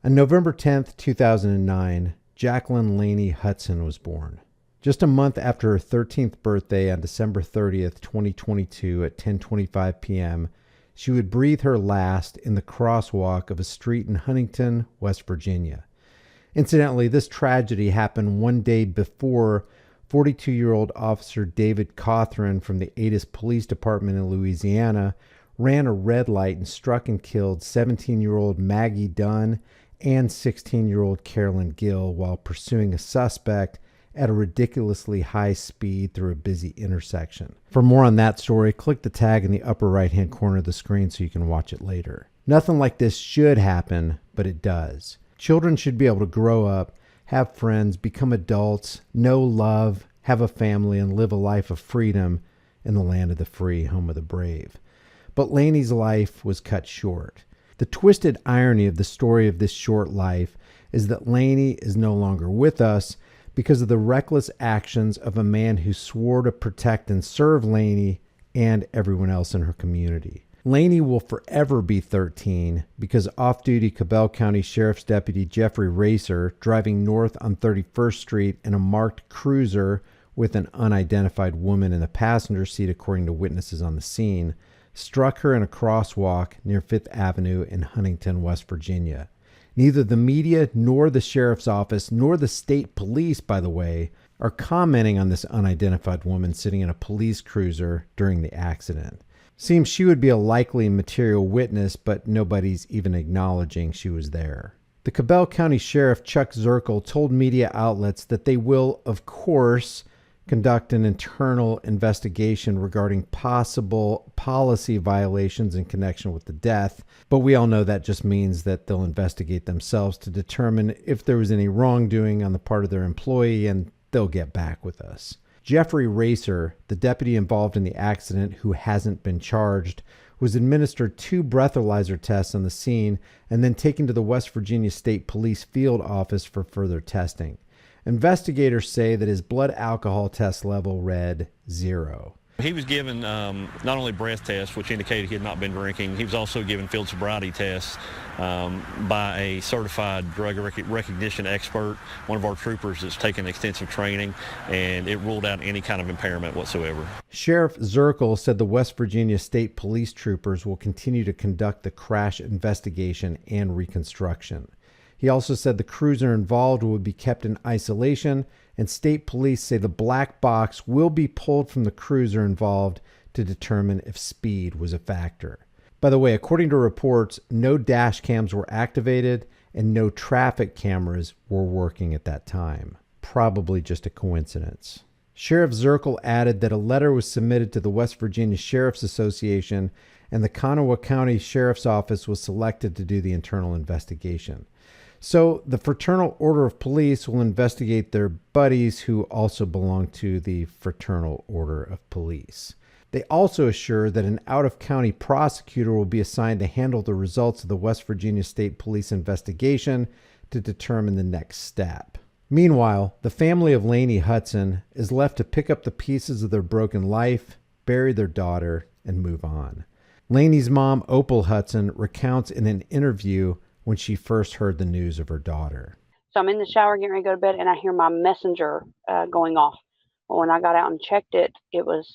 On November 10th, 2009, Jacqueline Laney Hudson was born. Just a month after her 13th birthday on December 30th, 2022 at 10:25 p.m., she would breathe her last in the crosswalk of a street in Huntington, West Virginia. Incidentally, this tragedy happened one day before 42-year-old Officer David Cothran from the Adis Police Department in Louisiana ran a red light and struck and killed 17-year-old Maggie Dunn and 16-year-old Carolyn Gill while pursuing a suspect at a ridiculously high speed through a busy intersection. For more on that story, click the tag in the upper right-hand corner of the screen so you can watch it later. Nothing like this should happen, but it does. Children should be able to grow up, have friends, become adults, know love, have a family, and live a life of freedom in the land of the free, home of the brave. But Laney's life was cut short. The twisted irony of the story of this short life is that Laney is no longer with us because of the reckless actions of a man who swore to protect and serve Laney and everyone else in her community. Laney will forever be 13 because off-duty Cabell County Sheriff's Deputy Jeffrey Racer, driving north on 31st Street in a marked cruiser with an unidentified woman in the passenger seat, according to witnesses on the scene, struck her in a crosswalk near 5th Avenue in Huntington, West Virginia. Neither the media nor the sheriff's office nor the state police, by the way, are commenting on this unidentified woman sitting in a police cruiser during the accident. Seems she would be a likely material witness, but nobody's even acknowledging she was there. The Cabell County Sheriff Chuck Zirkle told media outlets that they will, of course, conduct an internal investigation regarding possible policy violations in connection with the death, but we all know that just means that they'll investigate themselves to determine if there was any wrongdoing on the part of their employee, and they'll get back with us. Jeffrey Racer, the deputy involved in the accident who hasn't been charged, was administered 2 breathalyzer tests on the scene and then taken to the West Virginia State Police Field Office for further testing. Investigators say that his blood alcohol test level read 0. He was given not only breath tests, which indicated he had not been drinking, he was also given field sobriety tests by a certified drug recognition expert, one of our troopers that's taken extensive training, and it ruled out any kind of impairment whatsoever. Sheriff Zirkle said the West Virginia State Police troopers will continue to conduct the crash investigation and reconstruction. He also said the cruiser involved would be kept in isolation, and state police say the black box will be pulled from the cruiser involved to determine if speed was a factor. By the way, according to reports, no dash cams were activated and no traffic cameras were working at that time. Probably just a coincidence. Sheriff Zirkle added that a letter was submitted to the West Virginia Sheriff's Association, and the Kanawha County Sheriff's Office was selected to do the internal investigation. So the Fraternal Order of Police will investigate their buddies who also belong to the Fraternal Order of Police. They also assure that an out-of-county prosecutor will be assigned to handle the results of the West Virginia State Police investigation to determine the next step. Meanwhile, the family of Laney Hudson is left to pick up the pieces of their broken life, bury their daughter, and move on. Laney's mom, Opal Hudson, recounts in an interview when she first heard the news of her daughter. So I'm in the shower getting ready to go to bed, and I hear my messenger going off. Well, when I got out and checked it, it was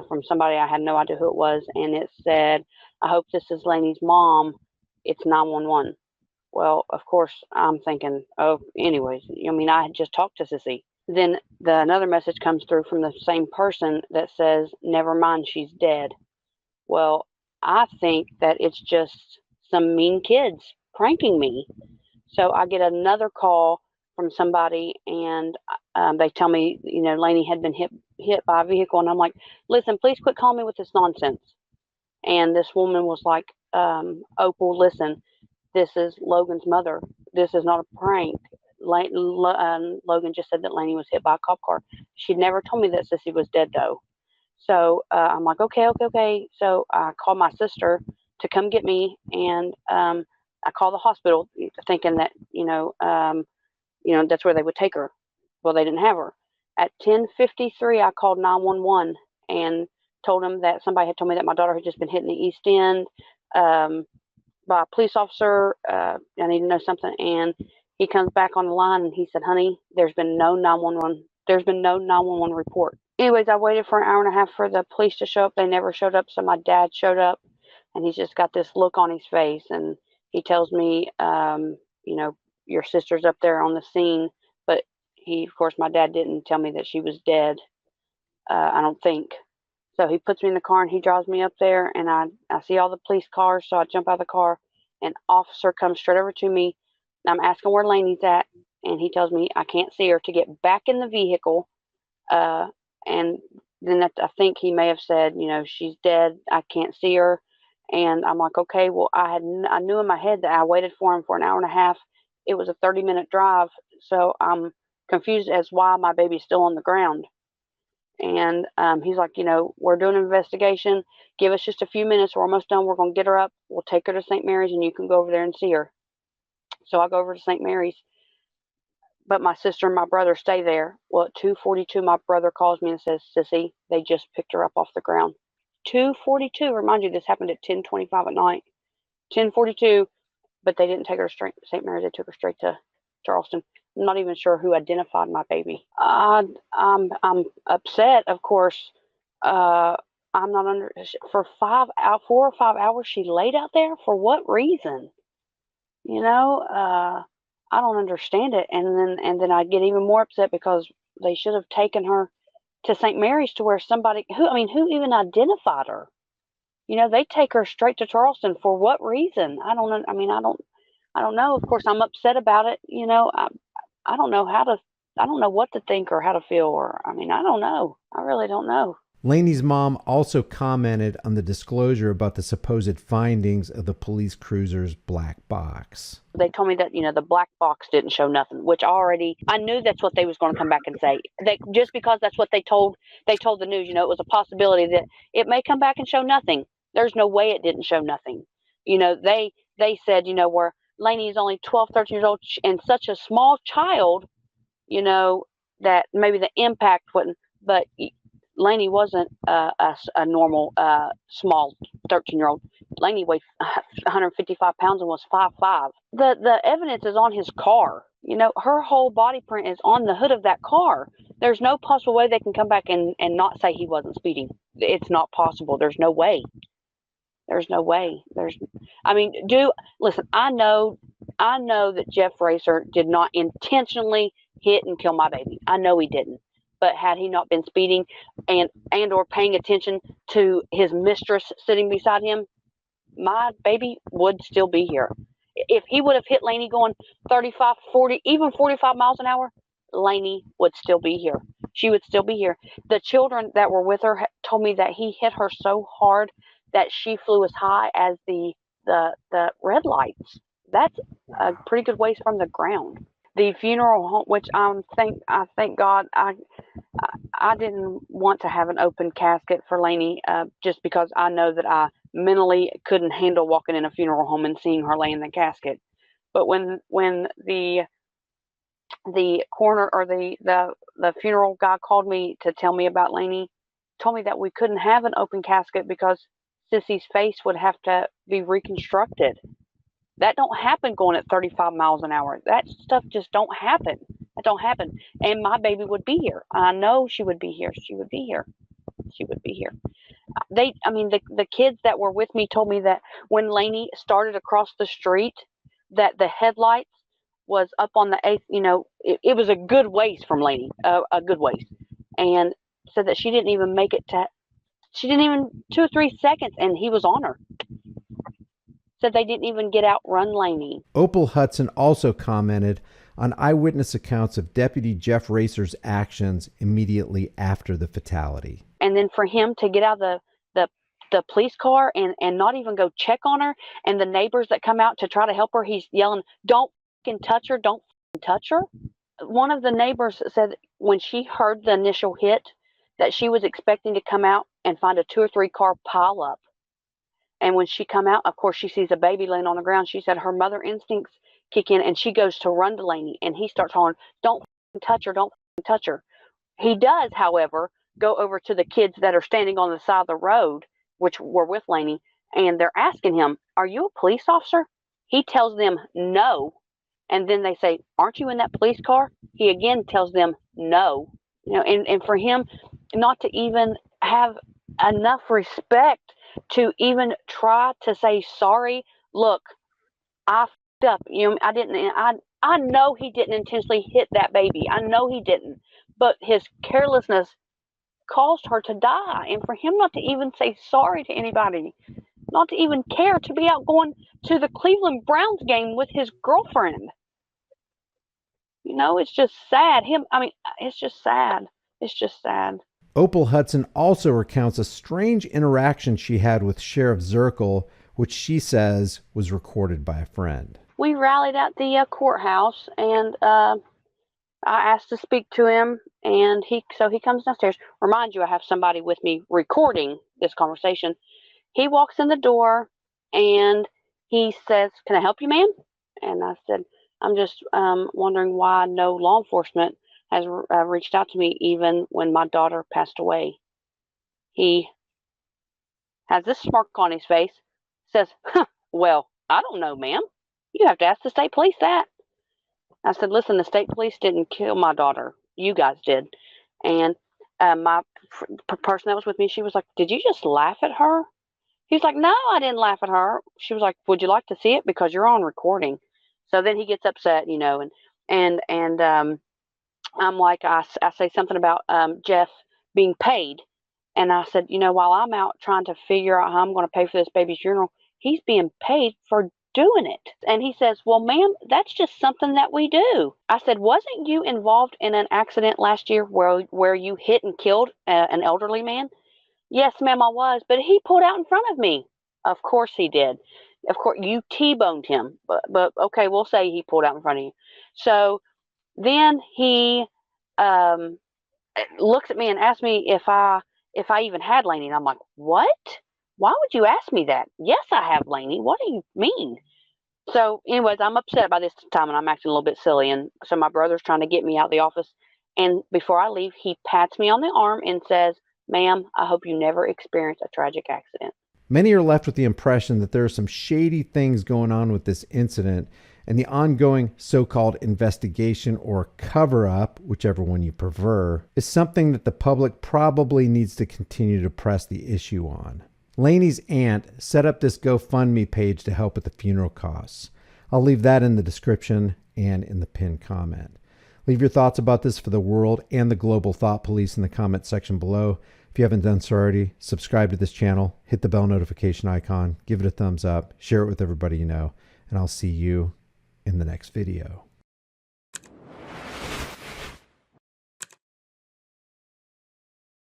from somebody I had no idea who it was, and it said, "I hope this is Laney's mom. It's 911." Well, of course, I'm thinking, oh, anyways, I mean, I had just talked to Sissy. Then another message comes through from the same person that says, "Never mind, she's dead." Well, I think that it's just some mean kids pranking me. So I get another call from somebody, and they tell me, Laney had been hit by a vehicle, and I'm like, "Listen, please quit calling me with this nonsense." And this woman was like, "Opal, listen, this is Logan's mother. This is not a prank. Logan just said that Laney was hit by a cop car." She'd never told me that Sissy was dead, though. So I'm like, okay. So I called my sister to come get me, and I called the hospital thinking that, that's where they would take her. Well, they didn't have her. At 10:53, I called 911 and told them that somebody had told me that my daughter had just been hit in the East End. by a police officer. I need to know something. And he comes back on the line and he said, honey, there's been no 911. There's been no 911 report. Anyways, I waited for an hour and a half for the police to show up. They never showed up. So my dad showed up, and he's just got this look on his face. And he tells me, your sister's up there on the scene. But of course, my dad didn't tell me that she was dead. I don't think. So he puts me in the car and he drives me up there, and I see all the police cars. So I jump out of the car. An officer comes straight over to me. I'm asking where Lainey's at, and he tells me I can't see her, to get back in the vehicle. And then I think he may have said, she's dead. I can't see her. And I'm like, okay, well, I knew in my head that I waited for him for an hour and a half. It was a 30-minute drive. So I'm confused as why my baby's still on the ground. And he's like, we're doing an investigation. Give us just a few minutes. We're almost done. We're going to get her up. We'll take her to St. Mary's, and you can go over there and see her. So I go over to St. Mary's. But my sister and my brother stay there. Well, at 2:42, my brother calls me and says, Sissy, they just picked her up off the ground. 2:42. Remind you, this happened at 10:25 at night. 10:42, but they didn't take her straight to St. Mary's. They took her straight to Charleston. I'm not even sure who identified my baby. I'm upset, of course. I'm not under for 4 or 5 hours. She laid out there for what reason? I don't understand it. And then I get even more upset because they should have taken her to St. Mary's, to where who even identified her? They take her straight to Charleston for what reason? I don't know. Of course, I'm upset about it. I don't know I don't know what to think or how to feel, I don't know. I really don't know. Lainey's mom also commented on the disclosure about the supposed findings of the police cruiser's black box. They told me that, the black box didn't show nothing, which I knew that's what they was going to come back and say. Just because that's what they told the news, it was a possibility that it may come back and show nothing. There's no way it didn't show nothing. They said, where Lainey is only 12, 13 years old and such a small child, that maybe the impact wouldn't, but Lainey wasn't a normal small 13-year-old. Lainey weighed 155 pounds and was 5'5". The evidence is on his car. Her whole body print is on the hood of that car. There's no possible way they can come back and not say he wasn't speeding. It's not possible. There's no way. Listen, I know that Jeff Racer did not intentionally hit and kill my baby. I know he didn't. But had he not been speeding and or paying attention to his mistress sitting beside him, my baby would still be here. If he would have hit Lainey going 35, 40, even 45 miles an hour, Lainey would still be here. She would still be here. The children that were with her told me that he hit her so hard that she flew as high as the red lights. That's a pretty good ways from the ground. The funeral home, which I thank God, I didn't want to have an open casket for Lainey, just because I know that I mentally couldn't handle walking in a funeral home and seeing her lay in the casket. But when the coroner or the funeral guy called me to tell me about Lainey, told me that we couldn't have an open casket because Sissy's face would have to be reconstructed. That don't happen going at 35 miles an hour. That stuff just don't happen. That don't happen. And my baby would be here. I know she would be here. She would be here. She would be here. The kids that were with me told me that when Lainey started across the street, that the headlights was up on the eighth, it was a good ways from Lainey, a good ways. And said that she didn't even make it 2 or 3 seconds, and he was on her. Said they didn't even get out run Lainey. Opal Hudson also commented on eyewitness accounts of Deputy Jeff Racer's actions immediately after the fatality. And then for him to get out of the police car and not even go check on her, and the neighbors that come out to try to help her, he's yelling, "Don't fucking touch her, don't fucking touch her." One of the neighbors said when she heard the initial hit that she was expecting to come out and find a 2 or 3 car pile up. And when she come out, of course, she sees a baby laying on the ground. She said her mother instincts kick in, and she goes to run to Lainey, and he starts hollering, "Don't touch her, don't touch her." He does, however, go over to the kids that are standing on the side of the road, which were with Lainey, and they're asking him, "Are you a police officer?" He tells them no. And then they say, "Aren't you in that police car?" He again tells them no. And for him not to even have enough respect to even try to say sorry. Look, I fucked up. I didn't. I know he didn't intentionally hit that baby. I know he didn't. But his carelessness caused her to die. And for him not to even say sorry to anybody, not to even care, to be out going to the Cleveland Browns game with his girlfriend. It's just sad. It's just sad. It's just sad. Opal Hudson also recounts a strange interaction she had with Sheriff Zirkle, which she says was recorded by a friend. We rallied at the courthouse, and I asked to speak to him, and he comes downstairs. Remind you, I have somebody with me recording this conversation. He walks in the door, and he says, "Can I help you, ma'am?" And I said, "I'm just wondering why no law enforcement has reached out to me even when my daughter passed away." He has this smirk on his face, says, "Well, I don't know, ma'am. You have to ask the state police that." I said, "Listen, the state police didn't kill my daughter. You guys did." And my person that was with me, she was like, "Did you just laugh at her?" He's like, "No, I didn't laugh at her." She was like, "Would you like to see it? Because you're on recording." So then he gets upset, and I'm like, I say something about Jeff being paid. And I said, while I'm out trying to figure out how I'm going to pay for this baby's funeral, he's being paid for doing it. And he says, "Well, ma'am, that's just something that we do." I said, "Wasn't you involved in an accident last year where you hit and killed an elderly man?" "Yes, ma'am, I was, but he pulled out in front of me." "Of course he did. Of course you T-boned him, but okay, we'll say he pulled out in front of you." So then he looks at me and asks me if I even had Lainey, and I'm like, "What? Why would you ask me that?" "Yes, I have Lainey. What do you mean?" So, anyways, I'm upset by this time, and I'm acting a little bit silly, and so my brother's trying to get me out of the office. And before I leave, he pats me on the arm and says, "Ma'am, I hope you never experience a tragic accident." Many are left with the impression that there are some shady things going on with this incident, and the ongoing so-called investigation or cover-up, whichever one you prefer, is something that the public probably needs to continue to press the issue on. Lainey's aunt set up this GoFundMe page to help with the funeral costs. I'll leave that in the description and in the pinned comment. Leave your thoughts about this for the world and the global thought police in the comment section below. If you haven't done so already, subscribe to this channel, hit the bell notification icon, give it a thumbs up, share it with everybody you know, and I'll see you in the next video.